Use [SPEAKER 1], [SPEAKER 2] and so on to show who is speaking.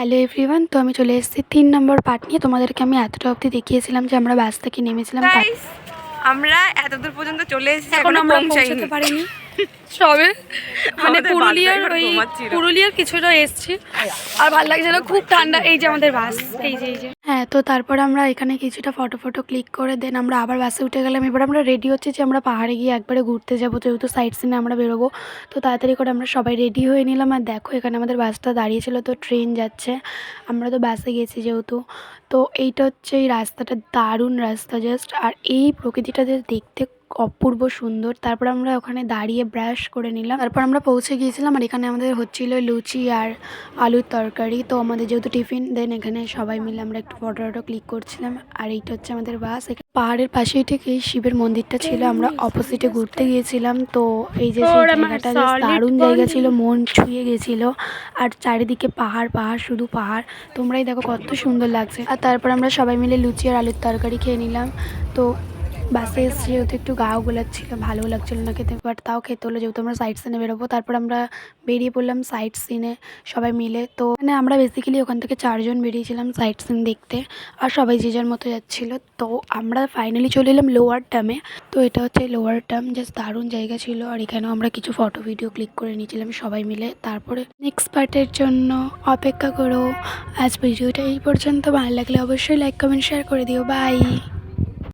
[SPEAKER 1] Hello everyone, তো আমি চলে এসেছি 3 নম্বর পার্ট নিয়ে। তোমাদেরকে আমি এতটা অবধি দেখিয়েছিলাম যে আমরা বাস থেকে নেমেছিলাম।
[SPEAKER 2] গাইস, আমরা এতদূর পর্যন্ত চলে এসেছি,
[SPEAKER 1] এখন আমরা পৌঁছাতে পারিনি সবে, মানে পুরুলিয়ার কিছুটা এসেছি। আর ভালো লাগছে না, খুব ঠান্ডা। এই যে আমাদের বাস, এই যে হ্যাঁ। তো তারপর আমরা এখানে কিছুটা ফটো ক্লিক করে দেন আমরা আবার বাসে উঠে গেলাম। এবার আমরা রেডি হচ্ছি যে আমরা পাহাড়ে গিয়ে একবারে ঘুরতে যাবো, যেহেতু সাইট সিনে আমরা বেরোবো। তো তাড়াতাড়ি করে আমরা সবাই রেডি হয়ে নিলাম। আর দেখো এখানে আমাদের বাসটা দাঁড়িয়েছিল, তো ট্রেন যাচ্ছে। আমরা তো বাসে গেছি যেহেতু। তো এইটা হচ্ছে এই রাস্তাটা, দারুণ রাস্তা জাস্ট। আর এই প্রকৃতিটা জাস্ট দেখতে অপূর্ব সুন্দর। তারপর আমরা ওখানে দাঁড়িয়ে ব্রাশ করে নিলাম। তারপর আমরা পৌঁছে গিয়েছিলাম। আর এখানে আমাদের হচ্ছিল লুচি আর আলুর তরকারি। তো আমাদের যেহেতু টিফিন, দেন এখানে সবাই মিলে আমরা একটু ফটো ক্লিক করছিলাম। আর এইটা হচ্ছে আমাদের বাস। পাহাড়ের পাশেই ঠিক এই শিবের মন্দিরটা ছিল। আমরা অপোজিটে ঘুরতে গিয়েছিলাম। তো এই যে সেই জায়গাটা দারুণ জায়গা ছিল, মন ছুঁয়ে গেছিল। আর চারিদিকে পাহাড়, শুধু পাহাড়। তোমরাই দেখো কত সুন্দর লাগছে। আর তারপর আমরা সবাই মিলে লুচি আর আলুর তরকারি খেয়ে নিলাম। তো বাসে এসে যেহেতু একটু গাও গোলাচ্ছিল, ভালো লাগছিলো না খেতে, বাট তাও খেতে হলো যেহেতু আমরা সাইট সিনে বেরোবো। তারপর আমরা বেরিয়ে পড়লাম সাইট সিনে সবাই মিলে। তো মানে আমরা বেসিক্যালি ওখান থেকে 4 জন বেরিয়েছিলাম সাইট সিন দেখতে, আর সবাই যে যার মতো যাচ্ছিলো। তো আমরা ফাইনালি চলে এলাম লোয়ার ডামে। তো এটা হচ্ছে লোয়ার ডাম, জাস্ট দারুণ জায়গা ছিল। আর এখানেও আমরা কিছু ফটো ভিডিও ক্লিক করে নিয়েছিলাম সবাই মিলে। তারপরে নেক্সট পার্টের জন্য অপেক্ষা করো। আজ ভিডিওটা এই পর্যন্ত। ভালো লাগলে অবশ্যই লাইক কমেন্ট শেয়ার করে দিও। বাই।